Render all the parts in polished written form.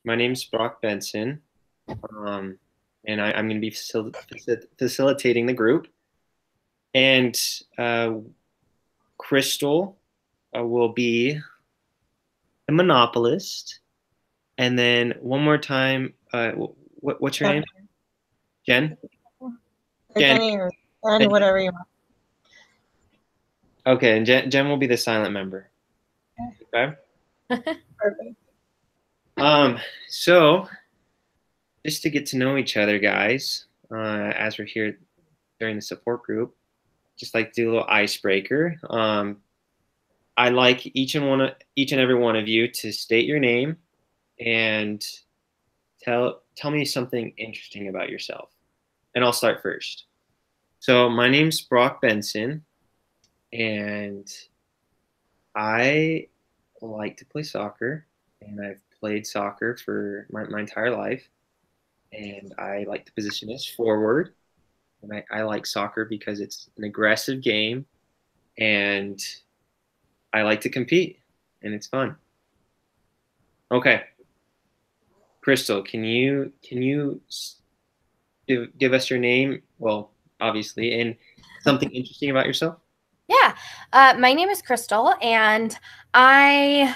My name's Brock Benson, and I'm going to be facilitating the group. And Crystal will be the monopolist. And then one more time, what's your name? Jen? Or Jen. Jenny or Ben, And, whatever you want. okay, and Jen will be the silent member. Okay. Perfect. Um, so just to get to know each other, guys, as we're here during the support group, just like to do a little icebreaker. I like each and every one of you to state your name and tell me something interesting about yourself. And I'll start first. So my name's Brock Benson, and I like to play soccer, and I've played soccer for my entire life. And I like to position as forward. And I like soccer because it's an aggressive game, and I like to compete, and it's fun. Okay, Crystal, can you give us your name? Well, obviously, and something interesting about yourself. Yeah, my name is Crystal, and I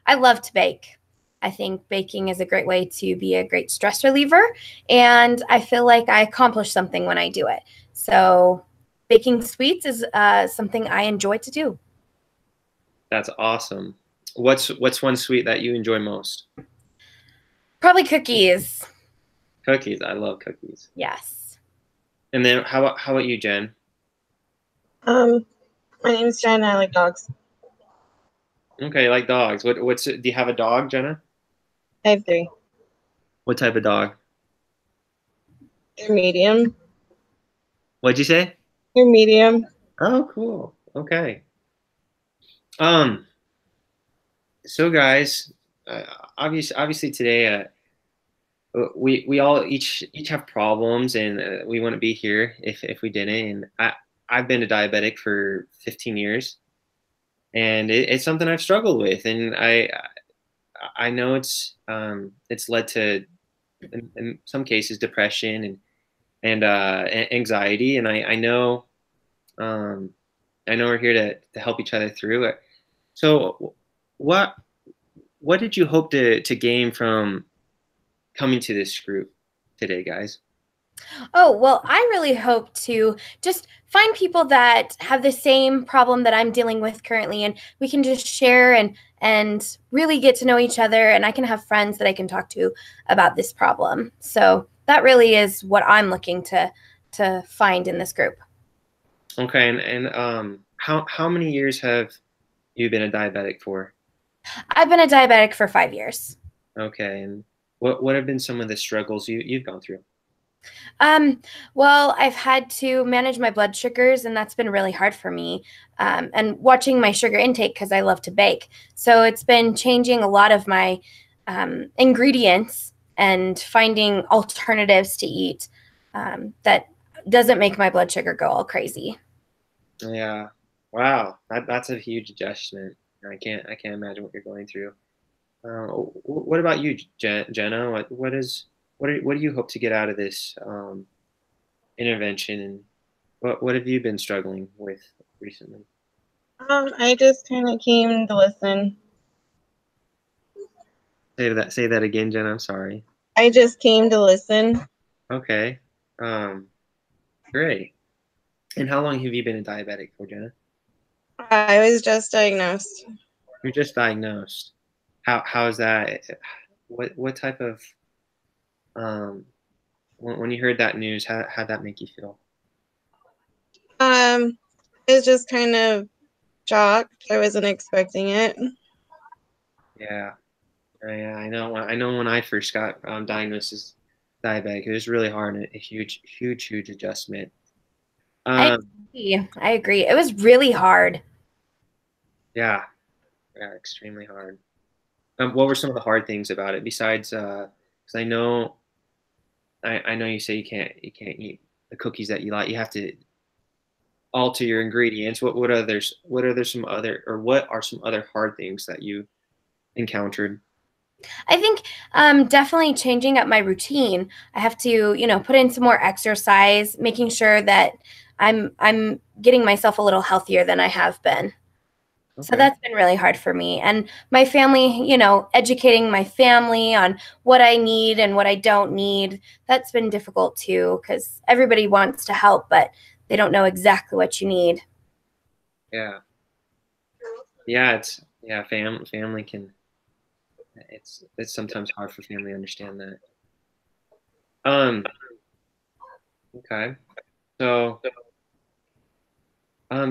I love to bake. I think baking is a great way to be a great stress reliever, and I feel like I accomplish something when I do it. So, baking sweets is something I enjoy to do. That's awesome. What's one sweet that you enjoy most? Probably cookies. Cookies. I love cookies. Yes. And then how about you, Jen? Um, my name's Jen. I like dogs. Okay, like dogs. Do you have a dog, Jenna? I have three. What type of dog? They're medium. What'd you say? They're medium. Oh, cool. Okay. Um, so guys, uh, obviously today, we all each have problems, and we wouldn't be here if we didn't. And I've been a diabetic for 15 years, and it's something I've struggled with, and I know it's led to in some cases depression and anxiety, and um, I know we're here to help each other through it. So what what did you hope to gain from coming to this group today, guys? Oh, well, I really hope to just find people that have the same problem that I'm dealing with currently, and we can just share and really get to know each other, and I can have friends that I can talk to about this problem. So that really is what I'm looking to find in this group. Okay, and how many years have you been a diabetic for? I've been a diabetic for 5 years. Okay, and what have been some of the struggles you've gone through? Um, well, I've had to manage my blood sugars, and that's been really hard for me. And watching my sugar intake because I love to bake. So it's been changing a lot of my ingredients and finding alternatives to eat that doesn't make my blood sugar go all crazy. Yeah, wow, that's a huge adjustment. I can't imagine what you're going through. What about you, Jenna? What do you hope to get out of this intervention, and what have you been struggling with recently? I just kind of came to listen. Say that again, Jenna. I'm sorry. I just came to listen. Okay. Um, great. And how long have you been a diabetic for, Jenna? I was just diagnosed. You're just diagnosed. How is that? What type of when you heard that news, how'd that make you feel? I was just kind of shocked. I wasn't expecting it. Yeah. Yeah, I know when I first got diagnosed as diabetic, it was really hard and a huge adjustment. I Um, agree. I agree. It was really hard. yeah, yeah, extremely hard. What were some of the hard things about it besides, because I know you say you can't eat the cookies that you like. You have to alter your ingredients. What are some other hard things that you encountered? I think definitely changing up my routine. I have to, put in some more exercise, making sure that I'm getting myself a little healthier than I have been. So Okay. that's been really hard for me. And my family, educating my family on what I need and what I don't need, that's been difficult too, because everybody wants to help, but they don't know exactly what you need. Yeah. Yeah. Family can. It's sometimes hard for family to understand that. Um. Okay. So.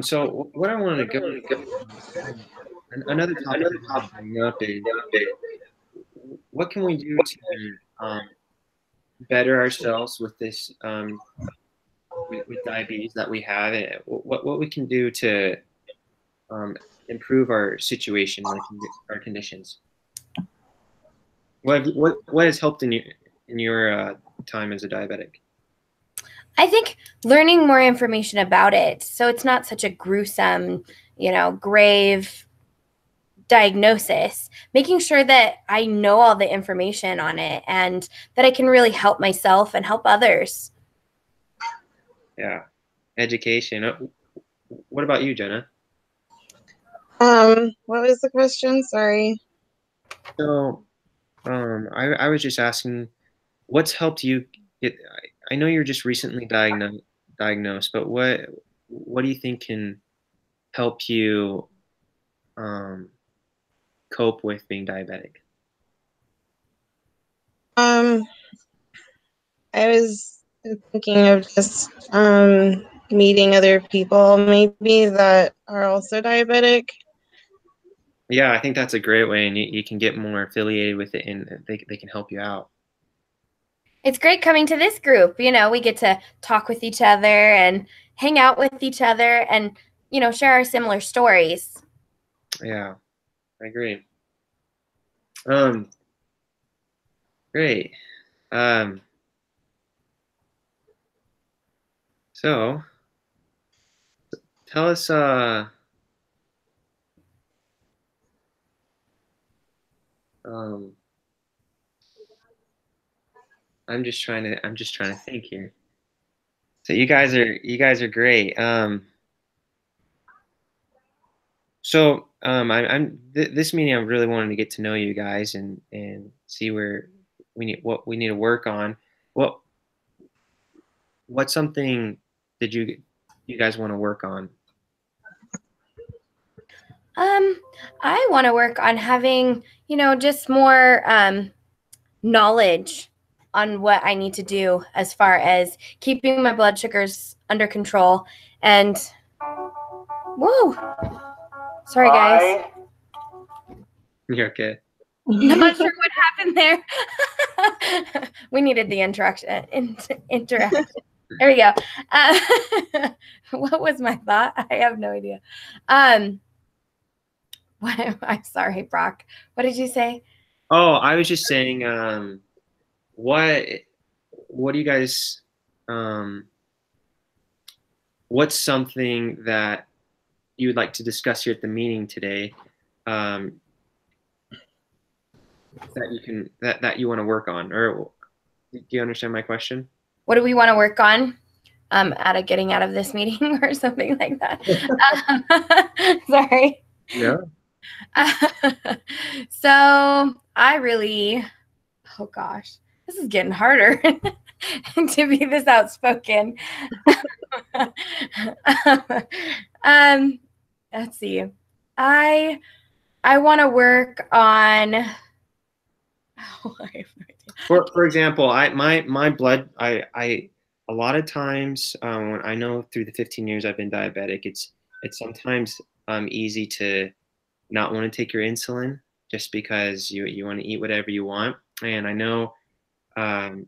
So what I wanted to go another topic I wanted to bring up is what can we do to better ourselves with this with diabetes that we have, and what we can do to um, improve our situation, like our conditions. What has helped in your time as a diabetic? I think learning more information about it so it's not such a gruesome, grave diagnosis, making sure that I know all the information on it and that I can really help myself and help others. Yeah, education. What about you, Jenna? What was the question? Sorry. So, I was just asking, what's helped you get? I know you're just recently diagnosed, but what do you think can help you um, cope with being diabetic? Um, I was thinking of just meeting other people maybe that are also diabetic. Yeah, I think that's a great way, and you can get more affiliated with it, and they can help you out. It's great coming to this group. We get to talk with each other and hang out with each other and, share our similar stories. Yeah, I agree. Um, Great. Um, so tell us. Um, I'm just trying to think here. So you guys are great. I'm this meeting. I'm really wanting to get to know you guys and see where what we need to work on. What what's something did you guys want to work on? Um, I want to work on having, just more knowledge on what I need to do as far as keeping my blood sugars under control. And whoa, sorry guys. You're okay. Not sure what happened there. We needed the interaction. Interaction. There we go. What was my thought? I have no idea. I'm sorry, Brock. What did you say? Oh, I was just saying. What what do you guys what's something that you would like to discuss here at the meeting today um, that that you want to work on, or do you understand my question? What do we want to work on? Out of getting out of this meeting or something like that. Sorry. Yeah. So I really, oh gosh, this is getting harder to be this outspoken. um, let's see. I I want to work on. Oh, I have no idea. For example, my blood I a lot of times when I know through the 15 years I've been diabetic, it's sometimes easy to not want to take your insulin just because you want to eat whatever you want. And I know um,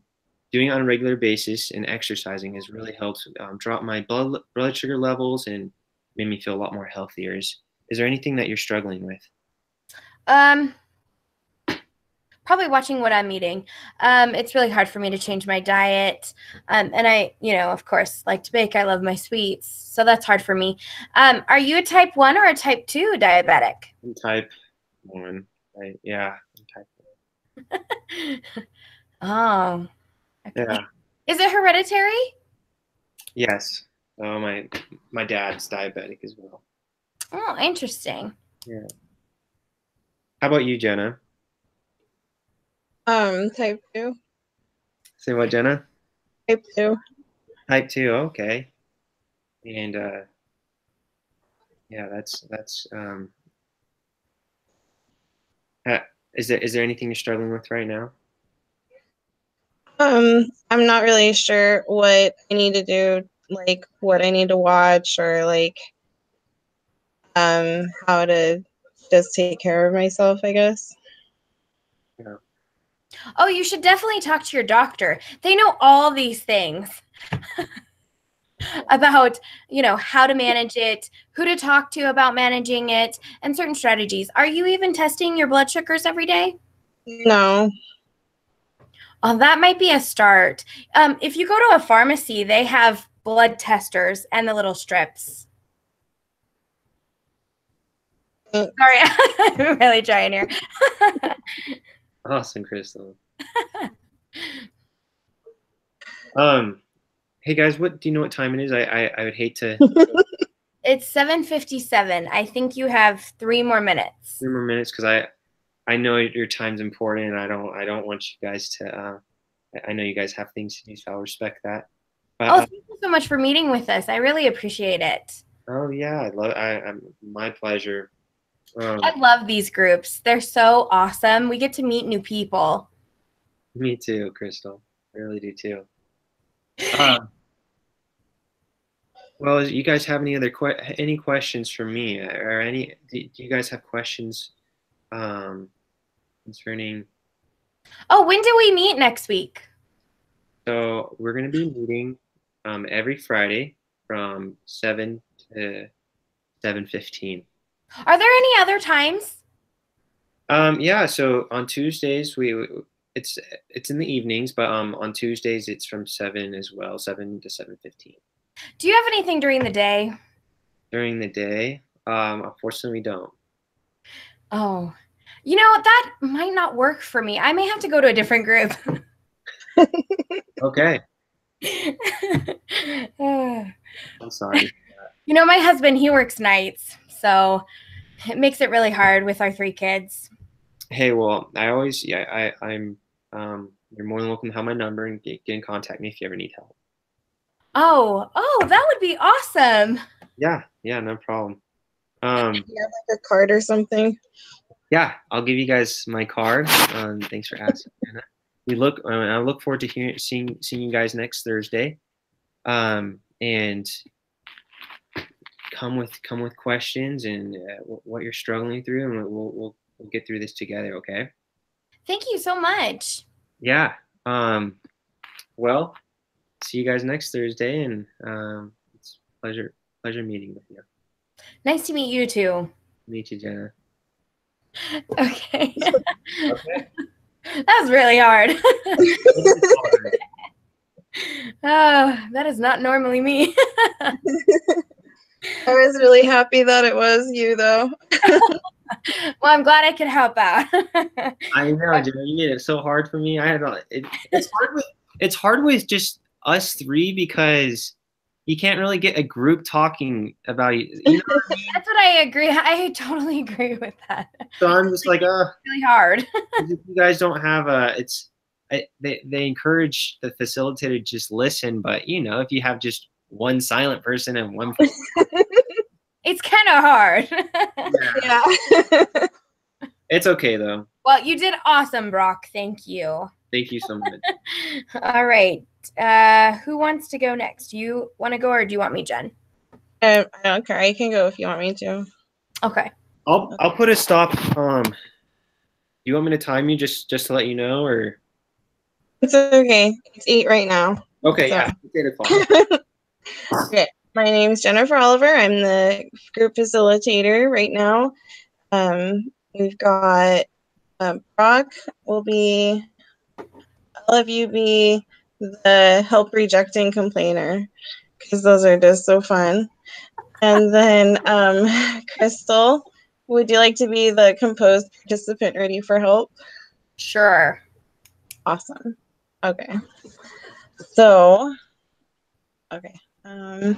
doing it on a regular basis and exercising has really helped drop my blood sugar levels and made me feel a lot more healthier. Is there anything that you're struggling with? Um, Probably watching what I'm eating. It's really hard for me to change my diet. And I, of course, like to bake. I love my sweets. So that's hard for me. Are you a type 1 or a type 2 diabetic? I'm type 1. Yeah, I'm type 1. Oh, okay. Yeah. Is it hereditary? Yes. Oh, my dad's diabetic as well. Oh, interesting. Yeah. How about you, Jenna? Type 2. Say what, Jenna? Type 2. Type 2. Okay. And yeah, that's uh, is there anything you're struggling with right now? I'm not really sure what I need to do, like what I need to watch or like how to just take care of myself, I guess. Yeah. Oh, you should definitely talk to your doctor. They know all these things about, how to manage it, who to talk to about managing it, and certain strategies. Are you even testing your blood sugars every day? No. Oh, that might be a start. If you go to a pharmacy, they have blood testers and the little strips. Sorry, I'm really trying here. Awesome, Crystal. Hey guys, what do you know what time it is? I would hate to It's 7:57. I think you have 3 more minutes. 3 more minutes because I know your time's important and I don't want you guys to I know you guys have things to do, so I'll respect that. But Oh, thank you so much for meeting with us. I really appreciate it. oh yeah, I'm my pleasure. I love these groups. They're so awesome. We get to meet new people. Me too, Crystal. I really do too. Well, you guys have any questions for me or do you guys have questions concerning? Oh, when do we meet next week? So we're going to be meeting every Friday from 7 to 7:15. Are there any other times? Yeah, so on Tuesdays it's it's in the evenings, but on Tuesdays it's from 7 as well, 7 to 7:15. Do you have anything during the day? During the day, unfortunately we don't. Oh, that might not work for me. I may have to go to a different group. Okay. I'm sorry. My husband, he works nights, so it makes it really hard with our 3 kids. Hey, well, I'm you're more than welcome to have my number and get in contact me if you ever need help. Oh, that would be awesome. Yeah, no problem. You have like a card or something? Yeah, I'll give you guys my card. Thanks for asking, Anna. I look forward to seeing you guys next Thursday. And come with questions and what you're struggling through, and we'll get through this together. Okay. Thank you so much. Yeah. Well, see you guys next Thursday, and it's a pleasure meeting with you. Nice to meet you too. Meet you, Jenna. Okay. Okay. That was really hard. Oh, that is not normally me. I was really happy that it was you, though. Well, I'm glad I could help out. I know, Jenna, you made it so hard for me. It's hard with just us 3 because you can't really get a group talking about you. You know what I mean? That's what I agree. I totally agree with that. So I'm just like, really hard. if you guys don't have they encourage the facilitator to just listen, but if you have just one silent person and one it's kind of hard. Yeah. It's okay though. Well, you did awesome, Brock. Thank you. Thank you so much. All right. Who wants to go next? You want to go or do you want me, Jen? I don't care. I can go if you want me to. Okay. I'll put a stop. You want me to time you just to let you know, or? It's okay. It's 8 right now. Okay, so. Yeah. It's 8 o'clock. Okay. My name is Jennifer Oliver. I'm the group facilitator right now. We've got Brock will be, all of you be the help rejecting complainer, because those are just so fun. And then Crystal, would you like to be the composed participant ready for help? Sure. Awesome. Okay. So, okay. All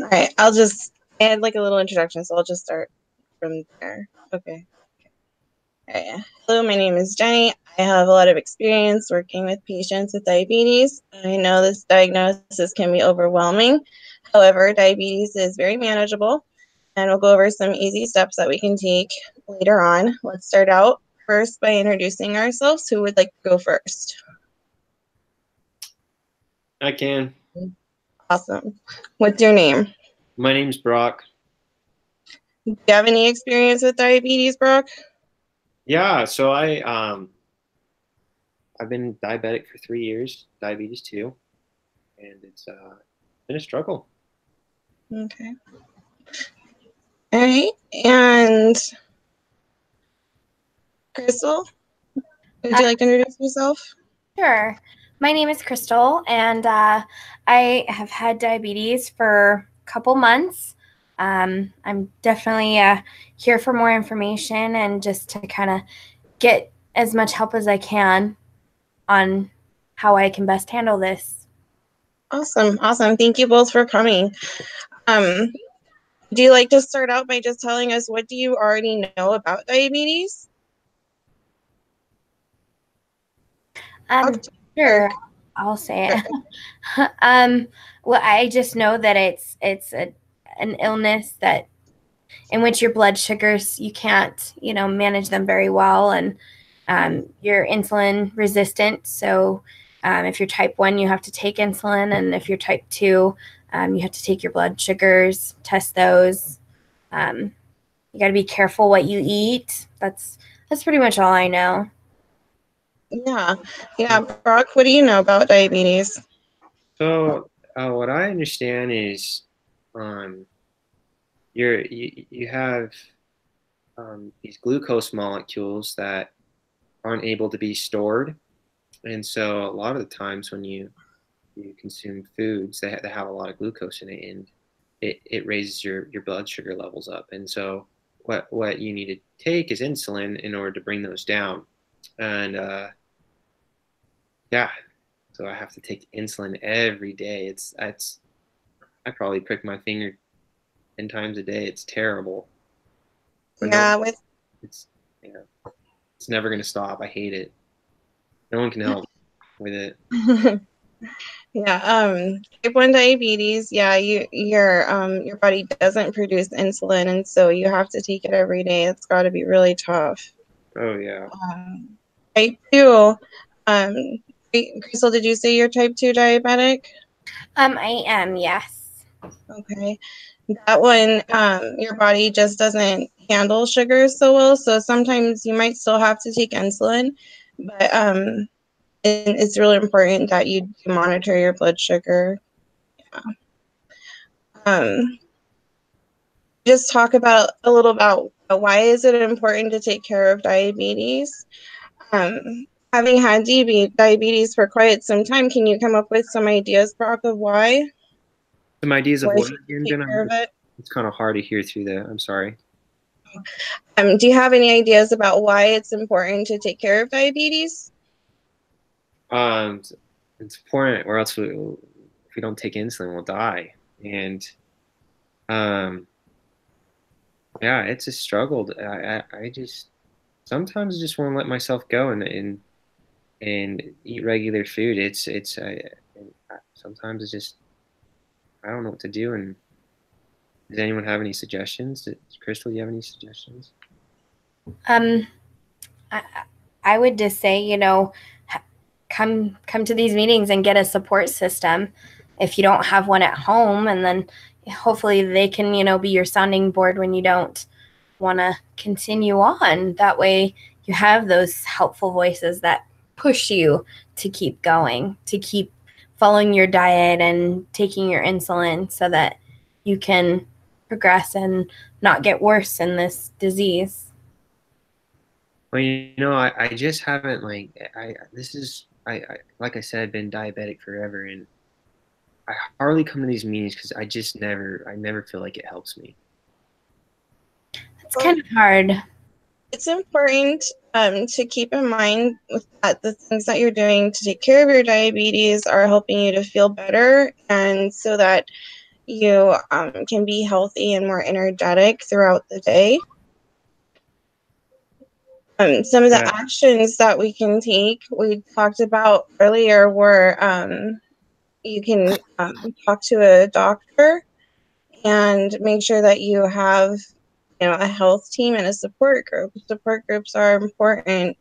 right. I'll just add like a little introduction. So I'll just start from there. Okay. All right. Hello, my name is Jenny. I have a lot of experience working with patients with diabetes. I know this diagnosis can be overwhelming. However, diabetes is very manageable, and we'll go over some easy steps that we can take later on. Let's start out first by introducing ourselves. Who would like to go first? I can. Awesome. What's your name? My name's Brock. Do you have any experience with diabetes, Brock? Yeah, so I've been diabetic for 3 years, diabetes 2, and it's been a struggle. Okay. All right. And Crystal, would you like to introduce yourself? Sure. My name is Crystal, and I have had diabetes for a couple months. I'm definitely here for more information and just to kind of get as much help as I can on how I can best handle this. Awesome. Awesome. Thank you both for coming. Do you like to start out by just telling us what do you already know about diabetes? Sure. I'll say it. Well, I just know that it's an illness that in which your blood sugars, you can't, manage them very well, and you're insulin resistant. So if you're type 1, you have to take insulin, and if you're type 2, you have to take your blood sugars, test those. You got to be careful what you eat. That's pretty much all I know. Yeah. Brock, what do you know about diabetes? So what I understand is you have these glucose molecules that aren't able to be stored, and so a lot of the times when you consume foods that have a lot of glucose in it, and it raises your blood sugar levels up. And so what you need to take is insulin in order to bring those down. And yeah, so I have to take insulin every day. I probably prick my finger 10 times a day. It's terrible. But Yeah, no, it's it's never gonna stop. I hate it. No one can help with it. Yeah, type 1 diabetes, yeah, your body doesn't produce insulin, and so you have to take it every day. It's got to be really tough. Oh yeah. Type 2, Crystal, did you say you're type 2 diabetic? I am, yes. Okay. That one, your body just doesn't handle sugars so well, so sometimes you might still have to take insulin, but it's really important that you monitor your blood sugar. Yeah. Just talk about a little about why is it important to take care of diabetes. Having had diabetes for quite some time, can you come up with some ideas, Brock, of why? Some ideas of Why what should again, you take care Jenna? of it? It's kind of hard to hear through that. I'm sorry. Do you have any ideas about why it's important to take care of diabetes? Um, it's important, or else if we don't take insulin, we'll die. And yeah, it's a struggle. I just sometimes I just want to let myself go and eat regular food. Sometimes it's just I don't know what to do. And does anyone have any suggestions? Crystal, do you have any suggestions? I, I would just say, come to these meetings and get a support system if you don't have one at home, and then hopefully they can, be your sounding board when you don't want to continue on. That way you have those helpful voices that push you to keep going, to keep following your diet and taking your insulin so that you can progress and not get worse in this disease. Well, I just haven't like I said, been diabetic forever, and I hardly come to these meetings because I never feel like it helps me. It's kind of hard. It's important to keep in mind that the things that you're doing to take care of your diabetes are helping you to feel better, and so that you can be healthy and more energetic throughout the day. Some of the actions that we can take, we talked about earlier, were you can talk to a doctor and make sure that you have, a health team and a support group. Support groups are important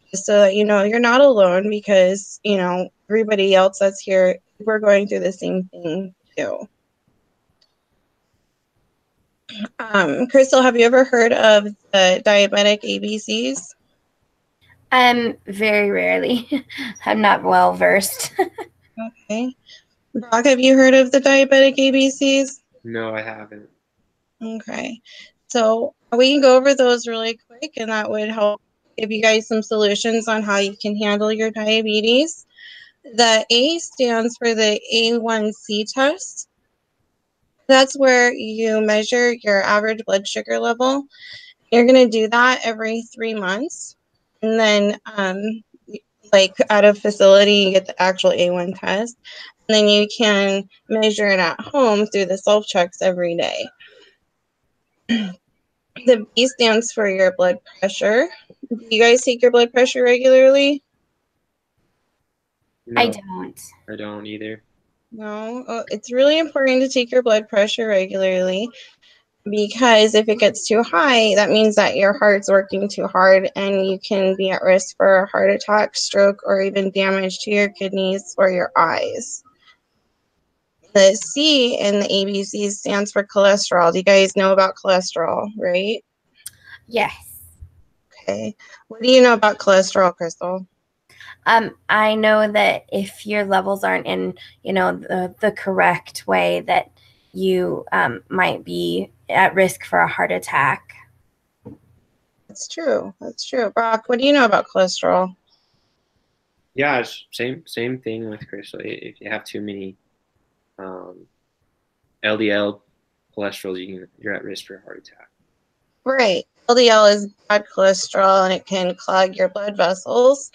just so that you're not alone, because everybody else that's here, we're going through the same thing too. Crystal, have you ever heard of the diabetic ABCs? Very rarely. I'm not well versed. Okay. Brock, have you heard of the diabetic ABCs? No, I haven't. Okay. So we can go over those really quick, and that would help give you guys some solutions on how you can handle your diabetes. The A stands for the A1C test. That's where you measure your average blood sugar level. You're going to do that every 3 months. And then, like at a facility, you get the actual A1 test. And then you can measure it at home through the self checks every day. The B stands for your blood pressure. Do you guys take your blood pressure regularly? No, I don't. I don't either. No. Oh, it's really important to take your blood pressure regularly, because if it gets too high, that means that your heart's working too hard and you can be at risk for a heart attack, stroke, or even damage to your kidneys or your eyes. The C in the ABC stands for cholesterol. Do you guys know about cholesterol, right? Yes. Okay. What do you know about cholesterol, Crystal? I know that if your levels aren't in, the correct way, that you might be at risk for a heart attack. That's true. That's true. Brock, what do you know about cholesterol? Yeah, it's same thing with Crystal. If you have too many LDL cholesterol, you're at risk for a heart attack. Right. LDL is bad cholesterol, and it can clog your blood vessels.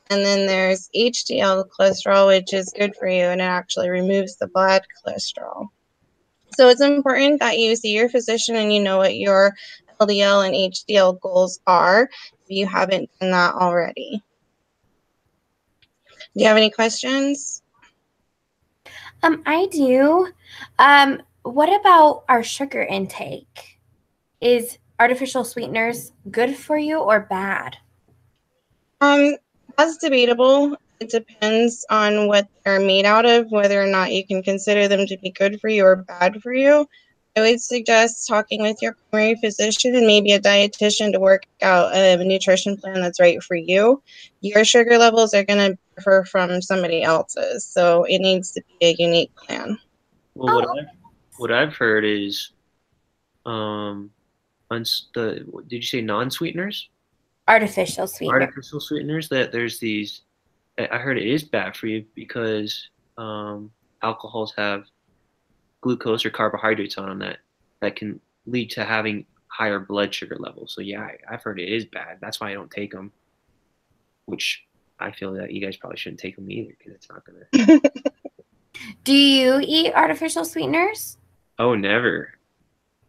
And then there's HDL cholesterol, which is good for you, and it actually removes the bad cholesterol. So it's important that you see your physician and you know what your LDL and HDL goals are if you haven't done that already. Do you have any questions? I do. What about our sugar intake? Is artificial sweeteners good for you or bad? That's debatable. It depends on what they're made out of, whether or not you can consider them to be good for you or bad for you. I would suggest talking with your primary physician and maybe a dietitian to work out a nutrition plan that's right for you. Your sugar levels are going to differ from somebody else's, so it needs to be a unique plan. Well, what I've heard is, um, did you say non-sweeteners? Artificial sweetener. Artificial sweeteners. That there's these. I heard it is bad for you because alcohols have glucose or carbohydrates on them that can lead to having higher blood sugar levels. So yeah, I've heard it is bad. That's why I don't take them. Which I feel that you guys probably shouldn't take them either, because it's not gonna. Do you eat artificial sweeteners? Oh, never.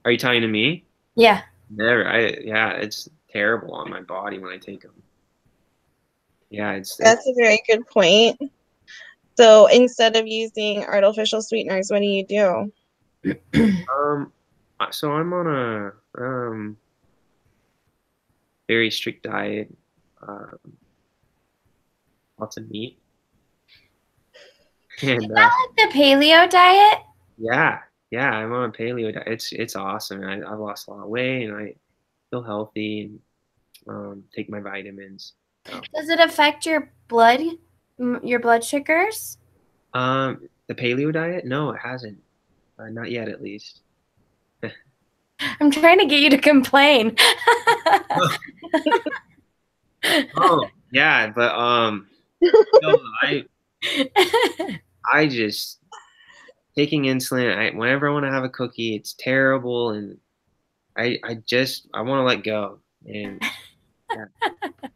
Are you talking to me? Yeah. Never. Yeah, it's terrible on my body when I take them. Yeah, That's a very good point. So instead of using artificial sweeteners, what do you do? So I'm on a very strict diet, um, lots of meat, and Is that like the paleo diet? yeah, I'm on a paleo diet. It's awesome. I've lost a lot of weight, and I feel healthy, and take my vitamins. So, Does it affect your blood sugars? the paleo diet? No, it hasn't. Not yet, at least. I'm trying to get you to complain. Oh, yeah, but no, I just taking insulin. Whenever I want to have a cookie, it's terrible, and I want to let go. And Yeah. I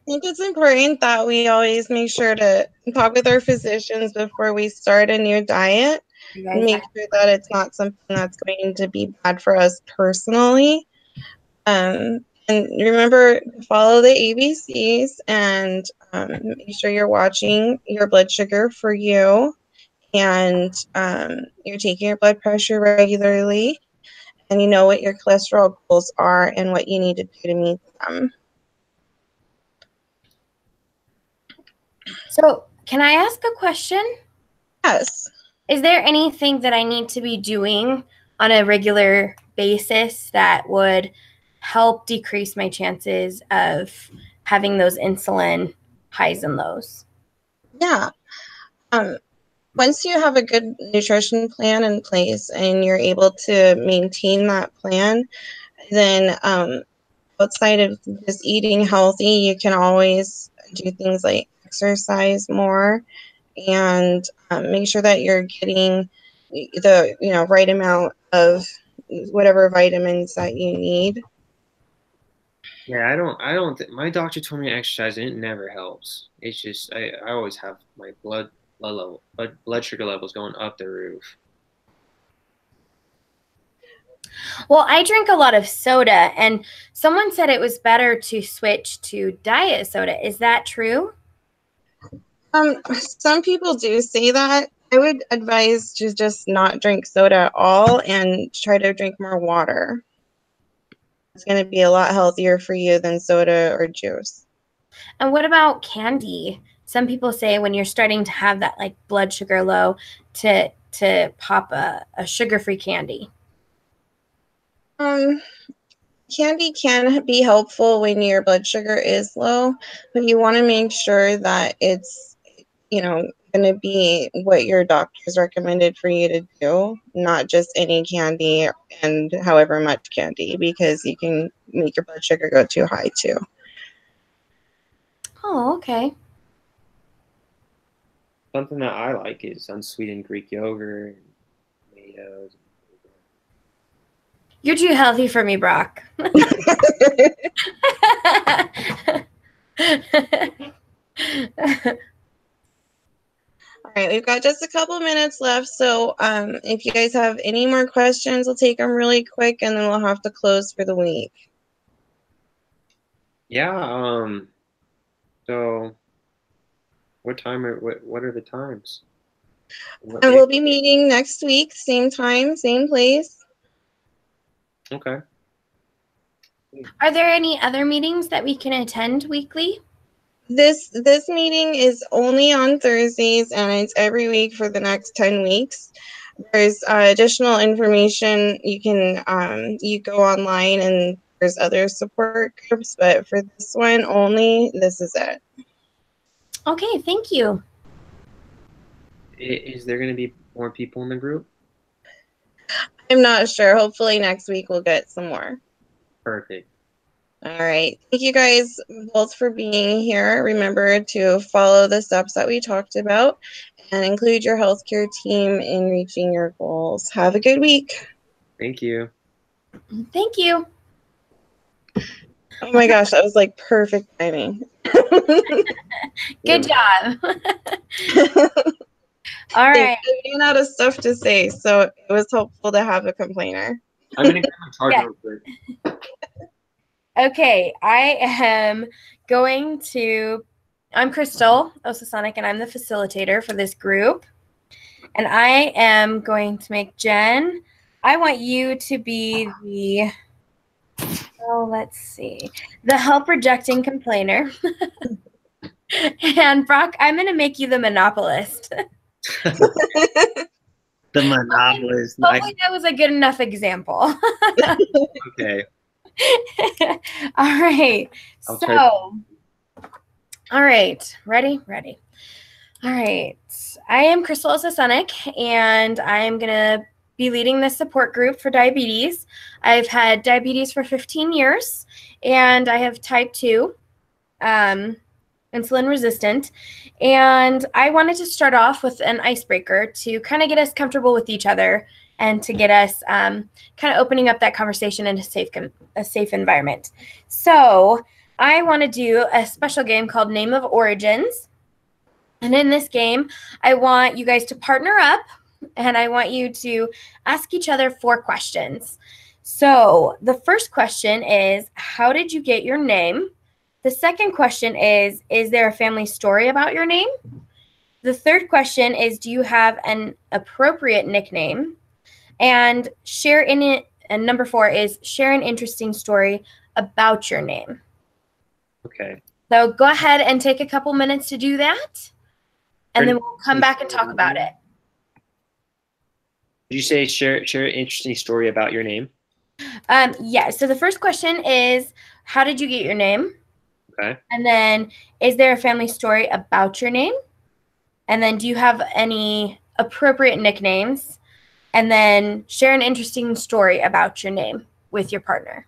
think it's important that we always make sure to talk with our physicians before we start a new diet and make sure that it's not something that's going to be bad for us personally. And remember to follow the ABCs and make sure you're watching your blood sugar for you, and you're taking your blood pressure regularly, and you know what your cholesterol goals are and what you need to do to meet them. So, can I ask a question? Yes. Is there anything that I need to be doing on a regular basis that would help decrease my chances of having those insulin highs and lows? Yeah. Once you have a good nutrition plan in place and you're able to maintain that plan, then outside of just eating healthy, you can always do things like exercise more and make sure that you're getting the right amount of whatever vitamins that you need. Yeah, I don't think my doctor told me to exercise and it never helps. It's just I always have my blood sugar levels going up the roof. Well, I drink a lot of soda, and someone said it was better to switch to diet soda. Is that true? Some people do say that. I would advise to just not drink soda at all and try to drink more water. It's going to be a lot healthier for you than soda or juice. And what about candy? Some people say when you're starting to have that like blood sugar low to pop a sugar-free candy. Candy can be helpful when your blood sugar is low, but you want to make sure that it's, going to be what your doctor's recommended for you to do, not just any candy and however much candy, because you can make your blood sugar go too high too. Oh, okay. Something that I like is unsweetened Greek yogurt and tomatoes. You're too healthy for me, Brock. All right, we've got just a couple minutes left, so if you guys have any more questions, we'll take them really quick, and then we'll have to close for the week. Yeah, so what are the times? And we'll be meeting next week, same time, same place. Okay. Are there any other meetings that we can attend weekly? This meeting is only on Thursdays, and it's every week for the next 10 weeks. There's additional information. You can you go online, and there's other support groups, but for this one only, this is it. Okay, thank you. Is there going to be more people in the group? I'm not sure. Hopefully next week we'll get some more. Perfect. All right. Thank you guys both for being here. Remember to follow the steps that we talked about and include your healthcare team in reaching your goals. Have a good week. Thank you. Thank you. Oh my gosh, that was like perfect timing. Good job. All right. I ran out of stuff to say, so it was helpful to have a complainer. I'm going to get my charger real quick. Okay, I'm Crystal Osasonic, and I'm the facilitator for this group. And I am going to make Jen, I want you to be the, the help rejecting complainer. And Brock, I'm going to make you the monopolist. The monopolist. Hopefully that was a good enough example. Okay. All right. All right. Ready? All right. I am Crystal Osasonic, and I'm going to be leading this support group for diabetes. I've had diabetes for 15 years, and I have type 2, insulin resistant. And I wanted to start off with an icebreaker to kind of get us comfortable with each other and to get us kind of opening up that conversation in a safe environment. So I want to do a special game called Name of Origins. And in this game, I want you guys to partner up, and I want you to ask each other 4 questions. So the first question is, how did you get your name? The second question is there a family story about your name? The third question is, do you have an appropriate nickname? And share in it. And number 4 is share an interesting story about your name. Okay. So go ahead and take a couple minutes to do that, and then we'll come back and talk about it. Did you say share an interesting story about your name? Yeah. So the first question is, how did you get your name? Okay. And then, is there a family story about your name? And then, do you have any appropriate nicknames? And then, share an interesting story about your name with your partner.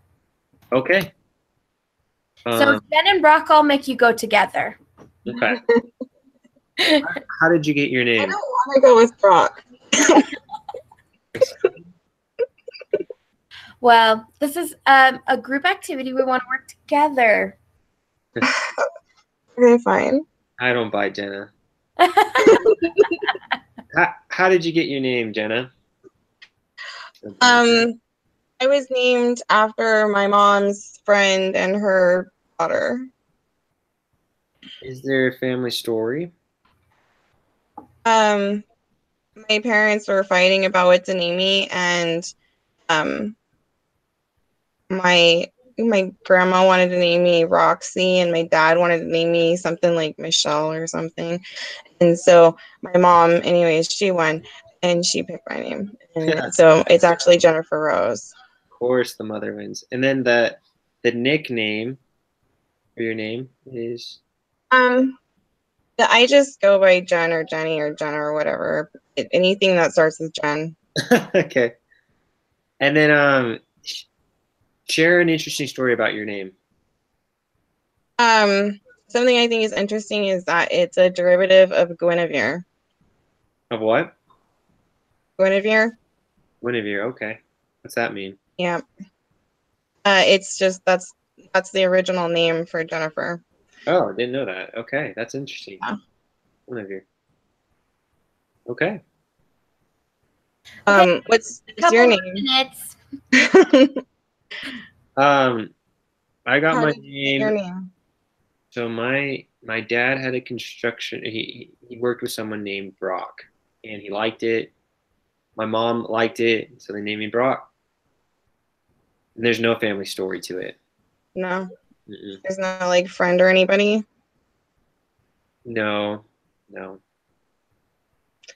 Okay. So Jen and Brock all make you go together. Okay. How did you get your I name? don't want to go with Brock. Well, this is a group activity. We want to work together. Okay, fine. I don't buy Jenna. How did you get your name, Jenna? I was named after my mom's friend and her daughter. Is there a family story? My parents were fighting about what to name me, and my grandma wanted to name me Roxy, and my dad wanted to name me something like Michelle or something. And so my mom, anyways, she won, and she picked my name. And so it's actually Jennifer Rose. Of course, the mother wins. And then the nickname for your name is? I just go by Jen or Jenny or Jenna or whatever. Anything that starts with Jen. Okay. And then share an interesting story about your name. Something I think is interesting is that it's a derivative of Guinevere. Of what? Guinevere. Guinevere. Okay. What's that mean? Yeah. It's just that's the original name for Jennifer. Oh, I didn't know that. Okay, that's interesting. Yeah. Guinevere. Okay. What's your name? Minutes. I got How my did you get your name. So my dad had a construction. He worked with someone named Brock, and he liked it. My mom liked it, so they named me Brock. And there's no family story to it. No. Mm-mm. There's no like friend or anybody. No.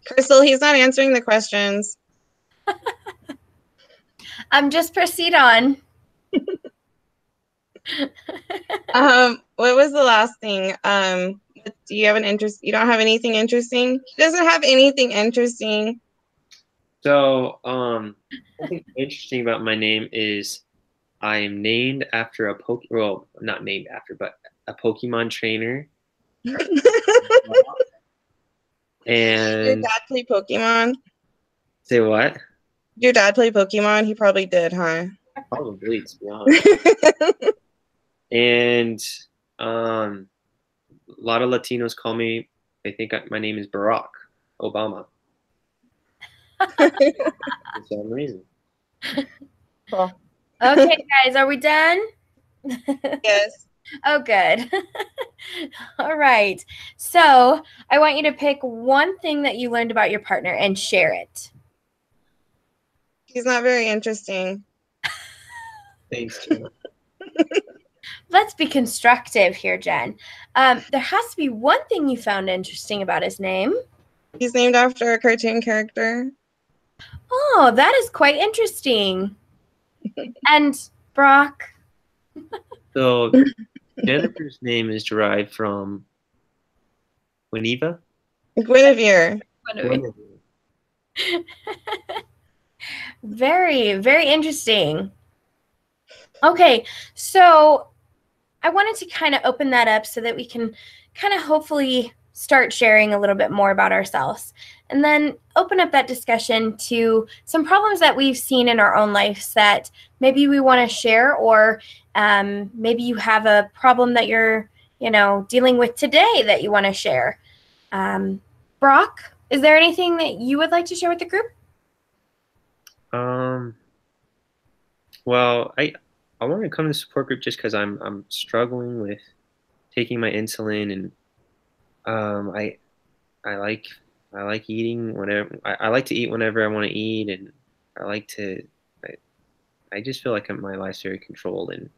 Crystal, he's not answering the questions. Just proceed on. What was the last thing? Do you have an interest? You don't have anything interesting? He doesn't have anything interesting. So, something interesting about my name is I am named after well, not named after, but a Pokemon trainer. And Your dad play Pokemon? Say what? Your dad play Pokemon? He probably did, huh? Probably, to be honest. And a lot of Latinos call me, they think my name is Barack Obama. For some reason. Cool. Okay, guys, are we done? Yes. Oh, good. All right. So I want you to pick one thing that you learned about your partner and share it. He's not very interesting. Thanks, Jen. Let's be constructive here, Jen. There has to be one thing you found interesting about his name. He's named after a cartoon character. Oh, that is quite interesting. And Brock? So Jennifer's name is derived from Guinevere. Guinevere. Very, very interesting. Okay, so I wanted to kind of open that up so that we can kind of hopefully start sharing a little bit more about ourselves, and then open up that discussion to some problems that we've seen in our own lives that maybe we want to share, or maybe you have a problem that you're, dealing with today that you want to share. Brock, is there anything that you would like to share with the group? Well, I want to come to the support group just because I'm struggling with taking my insulin, and I I like eating whenever I like to eat whenever I want to eat, and I like to I, I just feel like my life's very controlled, and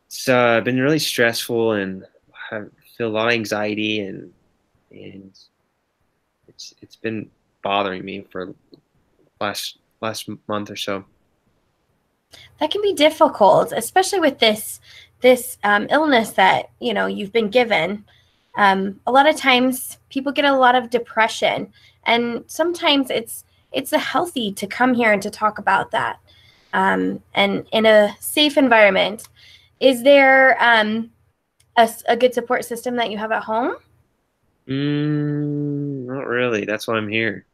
it's been really stressful, and I feel a lot of anxiety, and it's been bothering me for last month or so. That can be difficult, especially with this illness that you've been given. A lot of times people get a lot of depression, and sometimes it's a healthy to come here and to talk about that, and in a safe environment. Is there a good support system that you have at home? Not really. That's why I'm here.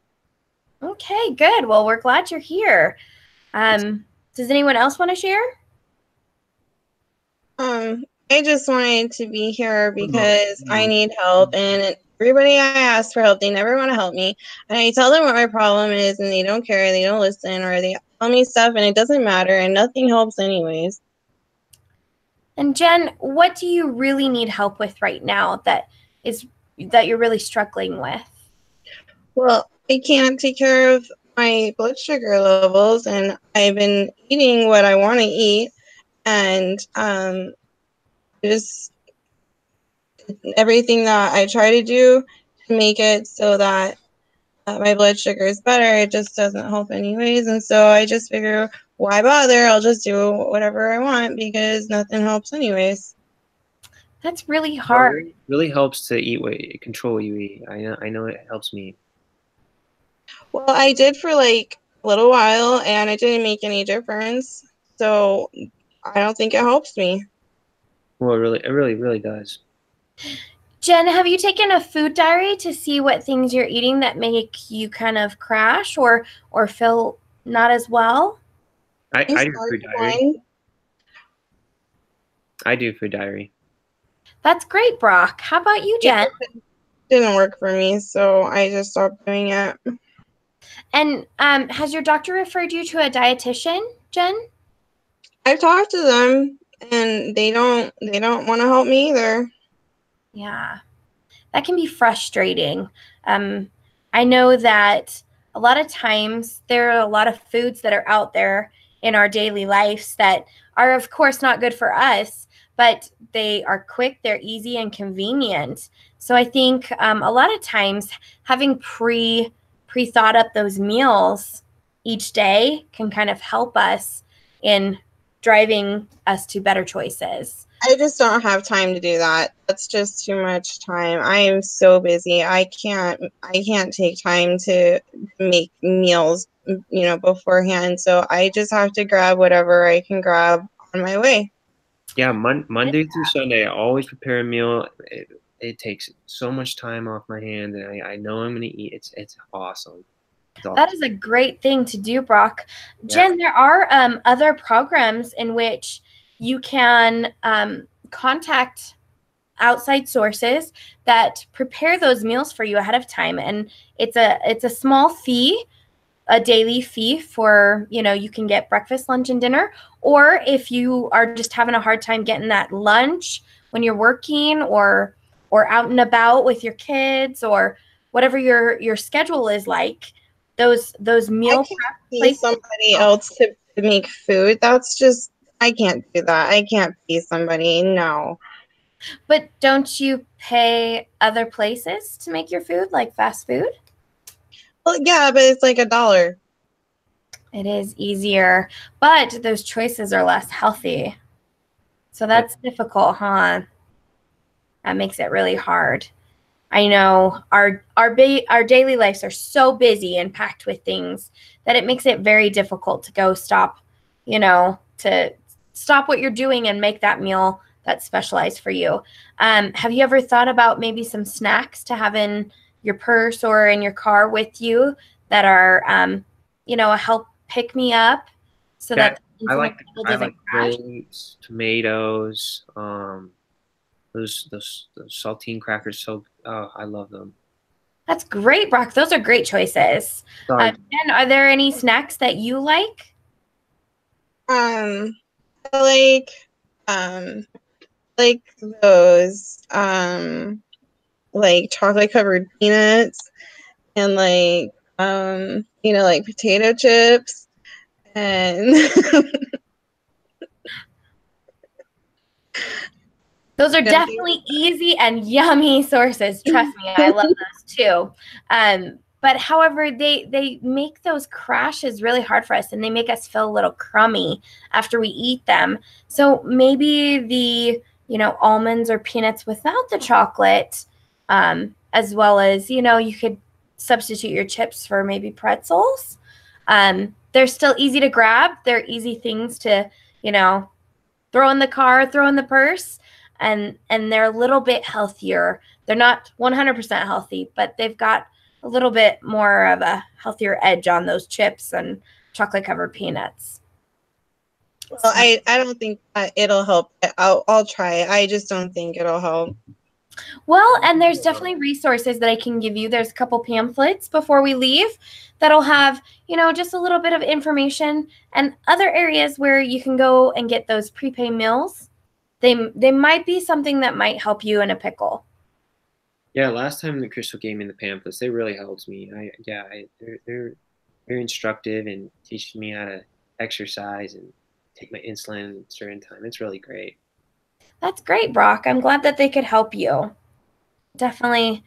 Okay, good. Well, we're glad you're here. Does anyone else want to share? I just wanted to be here because I need help, and everybody I ask for help, they never want to help me. And I tell them what my problem is, and they don't care, they don't listen, or they tell me stuff, and it doesn't matter, and nothing helps anyways. And Jen, what do you really need help with right now that you're really struggling with? Well, I can't take care of my blood sugar levels, and I've been eating what I want to eat, and just everything that I try to do to make it so that my blood sugar is better, it just doesn't help anyways. And so I just figure, why bother? I'll just do whatever I want because nothing helps anyways. That's really hard. It really helps to eat control what you eat. I know it helps me. Well, I did for like a little while, and it didn't make any difference. So I don't think it helps me. Well, it really does. Jen, have you taken a food diary to see what things you're eating that make you kind of crash or feel not as well? I do food diary. I do food diary. That's great, Brock. How about you, Jen? It didn't work for me, so I just stopped doing it. And has your doctor referred you to a dietitian, Jen? I've talked to them, and they don't want to help me either. Yeah, that can be frustrating. I know that a lot of times there are a lot of foods that are out there in our daily lives that are, of course, not good for us, but they are quick, they're easy, and convenient. So I think a lot of times having pre-thought up those meals each day can kind of help us in driving us to better choices. I just don't have time to do that. That's just too much time. I am so busy. I can't take time to make meals, beforehand. So I just have to grab whatever I can grab on my way. Yeah, Monday through Sunday, I always prepare a meal. It takes so much time off my hands, and I know I'm gonna eat. It's awesome. That is a great thing to do, Brock. Yeah. Jen, there are other programs in which you can contact outside sources that prepare those meals for you ahead of time, and it's a small fee, a daily fee for, you can get breakfast, lunch, and dinner. Or if you are just having a hard time getting that lunch when you're working or out and about with your kids or whatever your schedule is like, those meal prep places. Somebody else to make food. That's just, I can't do that. I can't pay somebody. No. But don't you pay other places to make your food, like fast food? Well, yeah, but it's like $1. It is easier, but those choices are less healthy. So that's difficult, huh? That makes it really hard. I know our daily lives are so busy and packed with things that it makes it very difficult to go stop, to stop what you're doing and make that meal that's specialized for you. Have you ever thought about maybe some snacks to have in your purse or in your car with you that are, a help pick me up so Yeah, that I insulin like level I doesn't like crash? grapes, tomatoes, those saltine crackers. So I love them. That's great, Brock. Those are great choices. Sorry. Jen, are there any snacks that you like? I um like those like chocolate covered peanuts and like potato chips and Those are things definitely easy and yummy sources. Trust me, I love those too. But however, they make those crashes really hard for us, and they make us feel a little crummy after we eat them. So maybe the almonds or peanuts without the chocolate, as well as you could substitute your chips for maybe pretzels. They're still easy to grab. They're easy things to throw in the car, throw in the purse, and they're a little bit healthier. They're not 100% healthy, but they've got a little bit more of a healthier edge on those chips and chocolate covered peanuts. well, I don't think that it'll help. I'll try it. I just don't think it'll help. Well, and there's definitely resources that I can give you. There's a couple pamphlets before we leave that'll have, just a little bit of information and other areas where you can go and get those prepay meals. They might be something that might help you in a pickle. Yeah, last time the Crystal gave me the pamphlets, they really helped me. They're very instructive and teaching me how to exercise and take my insulin at a certain time. It's really great. That's great, Brock. I'm glad that they could help you. Definitely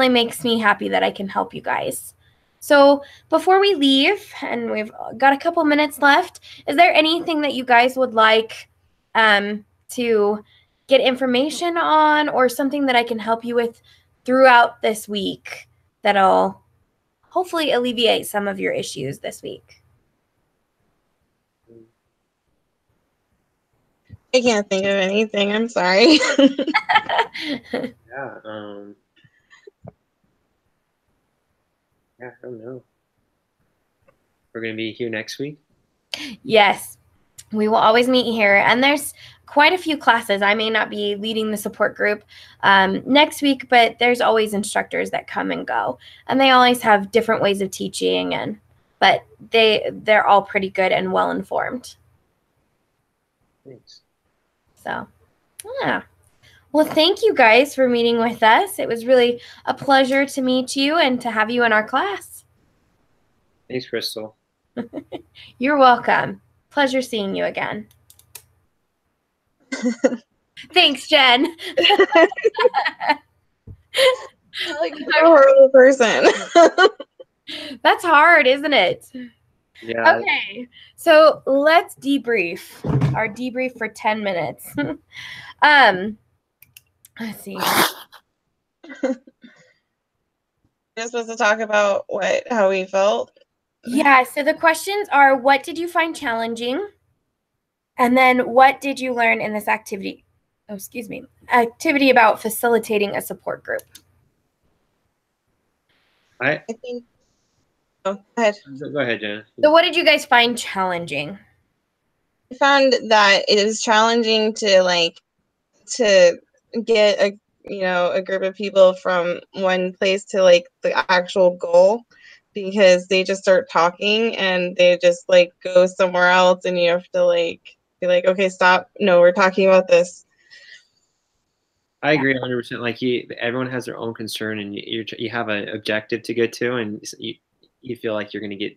makes me happy that I can help you guys. So before we leave, and we've got a couple minutes left, is there anything that you guys would like to get information on, or something that I can help you with throughout this week that'll hopefully alleviate some of your issues this week? I can't think of anything. I'm sorry. Yeah, I don't know. We're gonna be here next week. Yes, we will always meet here, and there's quite a few classes. I may not be leading the support group next week, but there's always instructors that come and go, and they always have different ways of teaching, but they're all pretty good and well informed. Thanks. So, yeah. Well, thank you guys for meeting with us. It was really a pleasure to meet you and to have you in our class. Thanks, Crystal. You're welcome. Pleasure seeing you again. Thanks, Jen. Like a horrible person. That's hard, isn't it? Yeah. Okay, so let's debrief. Our debrief for 10 minutes. Let's see. You're supposed to talk about how we felt. Yeah, so the questions are, what did you find challenging? And then what did you learn in this activity? Oh, excuse me. Activity about facilitating a support group. I think. Oh, go ahead. Go ahead, Jen. So what did you guys find challenging? I found that it is challenging to get a group of people from one place to like the actual goal, because they just start talking and they just like go somewhere else, and you have to like be like, okay, stop, no, we're talking about this. I agree 100%. Like everyone has their own concern, and you have an objective to get to, and you feel like you're going to get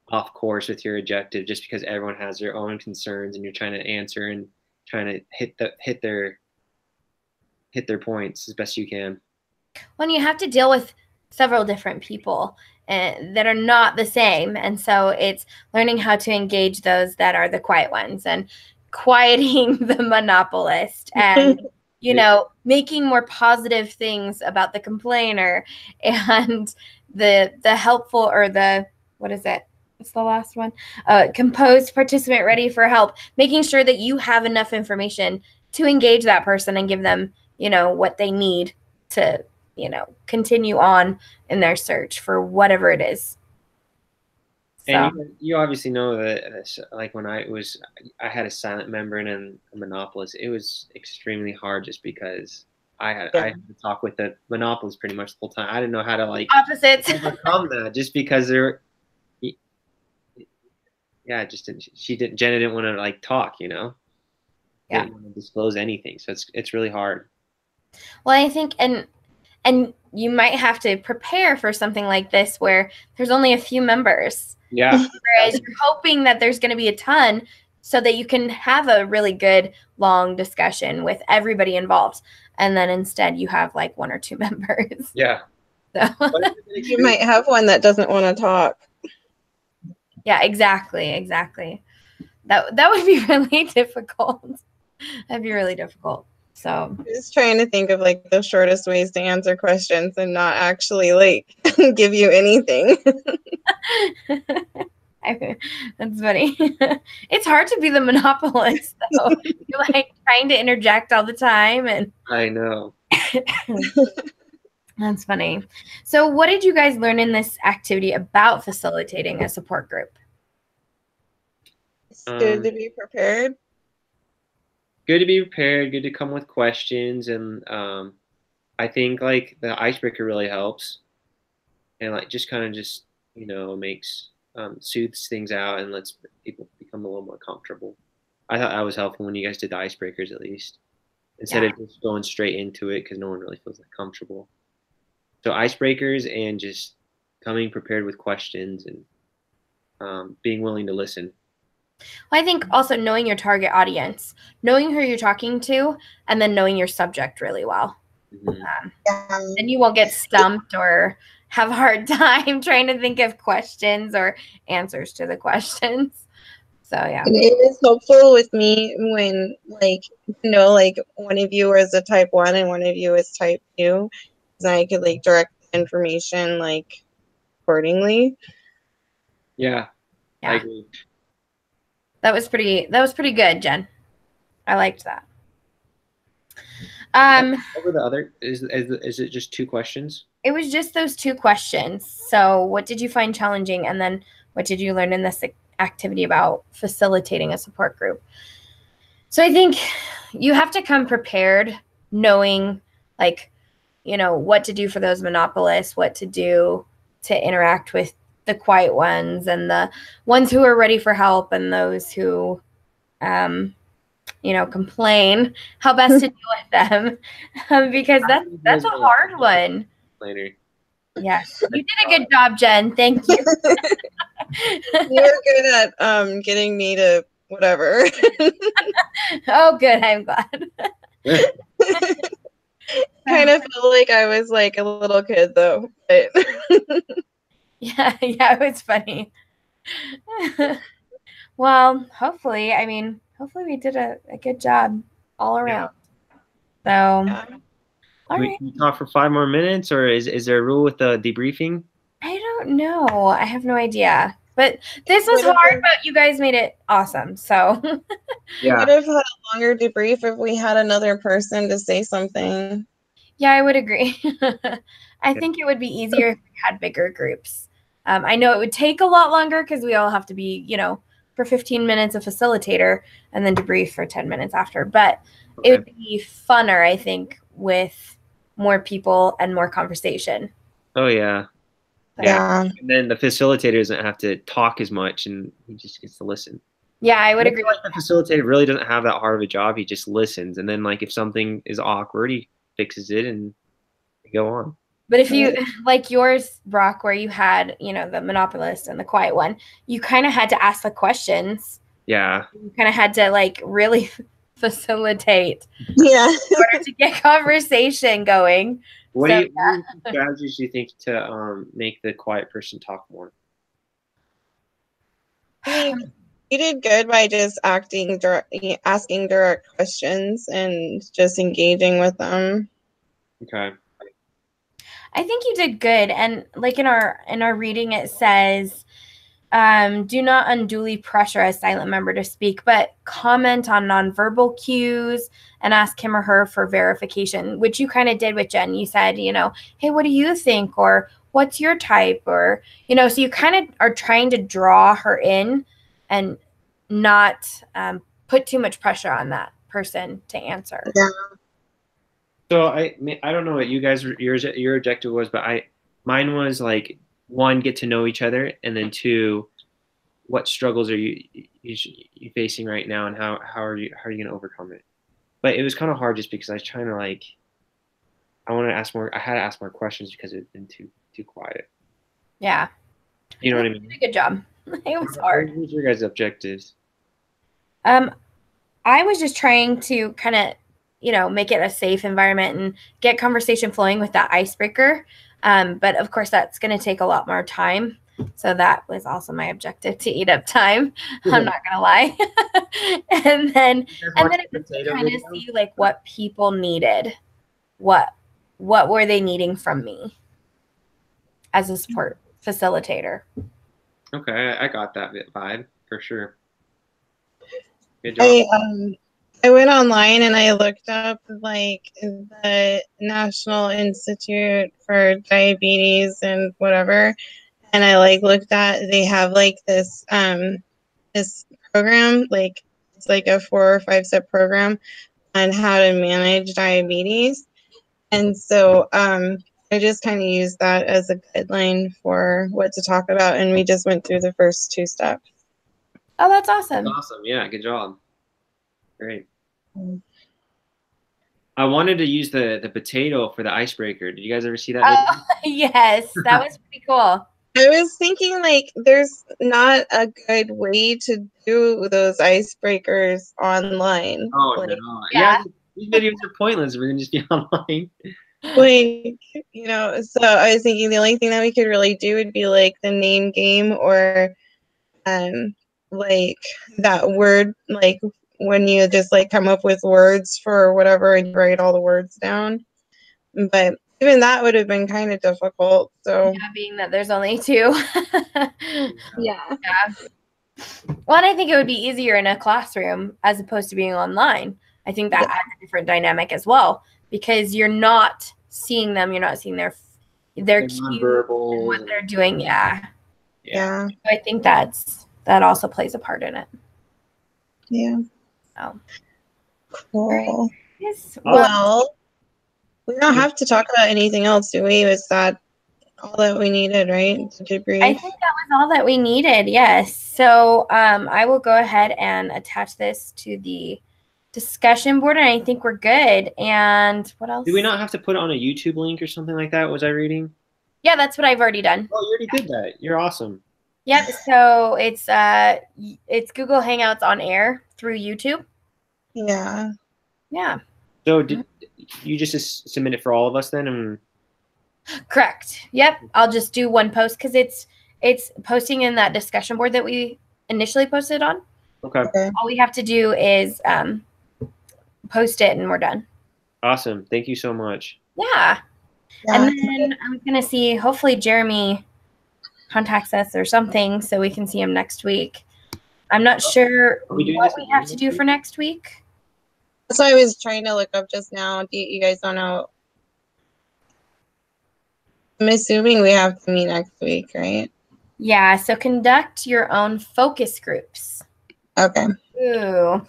off course with your objective just because everyone has their own concerns, and you're trying to answer and trying to hit their points as best you can. When you have to deal with several different people that are not the same, and so it's learning how to engage those that are the quiet ones and quieting the monopolist and making more positive things about the complainer and the helpful, or the, what is it? What's the last one? Composed, participant, ready for help. Making sure that you have enough information to engage that person and give them, what they need to, continue on in their search for whatever it is. And you obviously know that, like when I had a silent member and a monopolist, it was extremely hard just because I had to talk with the monopolist pretty much the whole time. I didn't know how to opposites overcome that just because Jenna didn't want to talk, didn't want to disclose anything. So it's really hard. Well, I think, and you might have to prepare for something like this where there's only a few members. Yeah. Whereas you're hoping that there's going to be a ton so that you can have a really good long discussion with everybody involved. And then instead you have like one or two members. Yeah. So. You might have one that doesn't want to talk. Yeah, exactly. That would be really difficult. That'd be really difficult. So just trying to think of like the shortest ways to answer questions and not actually like give you anything. That's funny. It's hard to be the monopolist though. You're like trying to interject all the time and I know. That's funny. So what did you guys learn in this activity about facilitating a support group? It's good to be prepared. Good to be prepared, good to come with questions, and I think like the icebreaker really helps, and like just kind of makes soothes things out and lets people become a little more comfortable. I thought that was helpful when you guys did the icebreakers, at least, instead of just going straight into it because no one really feels that comfortable. So icebreakers and just coming prepared with questions and being willing to listen. Well, I think also knowing your target audience, knowing who you're talking to, and then knowing your subject really well. Mm-hmm. And you won't get stumped or have a hard time trying to think of questions or answers to the questions. So, yeah. And it is helpful with me when, like one of you is a type 1 and one of you is type 2. Because I could, direct the information, accordingly. Yeah. I agree. That was pretty good, Jen. I liked that. What were the other? Is it just 2 questions? It was just those 2 questions. So what did you find challenging? And then what did you learn in this activity about facilitating a support group? So I think you have to come prepared knowing what to do for those monopolists, what to do to interact with the quiet ones and the ones who are ready for help and those who, complain, how best to deal with them because that's a hard one. Later. Yes, you did a good job, Jen. Thank you. You're good at getting me to whatever. Oh, good. I'm glad. Kind of felt like I was like a little kid though. But yeah, it was funny. Well, hopefully we did a good job all around. So, Can we talk for 5 more minutes, or is there a rule with the debriefing? I don't know. I have no idea. But this was hard, but you guys made it awesome. So yeah, we would have had a longer debrief if we had another person to say something. Yeah, I would agree. I think it would be easier if we had bigger groups. I know it would take a lot longer because we all have to be, for 15 minutes a facilitator and then debrief for 10 minutes after. But it would be funner, I think, with more people and more conversation. Oh, yeah. Yeah. And then the facilitator doesn't have to talk as much and he just gets to listen. Yeah, I would agree. The facilitator really doesn't have that hard of a job. He just listens. And then, if something is awkward, he fixes it and they go on. But if you, like yours, Brock, where you had, the monopolist and the quiet one, you kind of had to ask the questions. Yeah. You kind of had to, really facilitate. Yeah. In order to get conversation going. What strategies do you think to make the quiet person talk more? You did good by just asking direct questions and just engaging with them. Okay. I think you did good. And in our reading, it says Do not unduly pressure a silent member to speak, but comment on nonverbal cues and ask him or her for verification, which you kind of did with Jen. You said, hey, what do you think? Or what's your type? Or, so you kind of are trying to draw her in and not put too much pressure on that person to answer. Yeah. So I don't know what you guys your objective was, but mine was like, one, get to know each other, and then two, what struggles are you facing right now, and how are you going to overcome it? But it was kind of hard just because I was trying to I had to ask more questions because it had been too quiet. Yeah. You know what I mean? You did a good job. It was hard. What was your guys' objectives? I was just trying to kind of, make it a safe environment and get conversation flowing with that icebreaker. But of course, that's going to take a lot more time. So that was also my objective, to eat up time. I'm not going to lie. and then it was to kind of see like what people needed. What were they needing from me as a support facilitator? Okay, I got that vibe for sure. Good job. I went online and I looked up like the National Institute for Diabetes and whatever, and I looked at, they have this this program, it's like a 4 or 5 step program on how to manage diabetes, and so I just kind of used that as a guideline for what to talk about, and we just went through the first 2 steps. Oh, that's awesome. That's awesome. Yeah, good job. Great. I wanted to use the potato for the icebreaker. Did you guys ever see that video? Yes, that was pretty cool. I was thinking there's not a good way to do those icebreakers online. Oh, no. Yeah, these videos are pointless. We're gonna just be online. So I was thinking the only thing that we could really do would be the name game, or that word, when you just come up with words for whatever and you write all the words down. But even that would have been kind of difficult. So being that there's only 2. yeah. Well, and I think it would be easier in a classroom as opposed to being online. I think that adds a different dynamic as well, because you're not seeing them, you're not seeing their cues and what they're doing. Yeah. So I think that also plays a part in it. Yeah. So cool. Yes. Well, we don't have to talk about anything else, do we? Was that all that we needed, right? To debrief? I think that was all that we needed. Yes. So I will go ahead and attach this to the discussion board, and I think we're good. And what else? Do we not have to put it on a YouTube link or something like that? Was I reading? Yeah, that's what I've already done. Oh, you already did that. You're awesome. Yep. So it's Google Hangouts on air through YouTube. Yeah. Yeah. So did you just submit it for all of us then? Correct. Yep. I'll just do one post because it's posting in that discussion board that we initially posted on. Okay. All we have to do is post it and we're done. Awesome. Thank you so much. Yeah. And then I'm going to see, hopefully Jeremy contacts us or something so we can see him next week. I'm not sure what we have to do for next week. That's what I was trying to look up just now. You guys don't know? I'm assuming we have to meet next week, right? Yeah, so conduct your own focus groups. Okay. Ooh.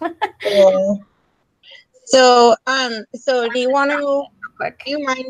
Cool. So do you want to, quick. do you mind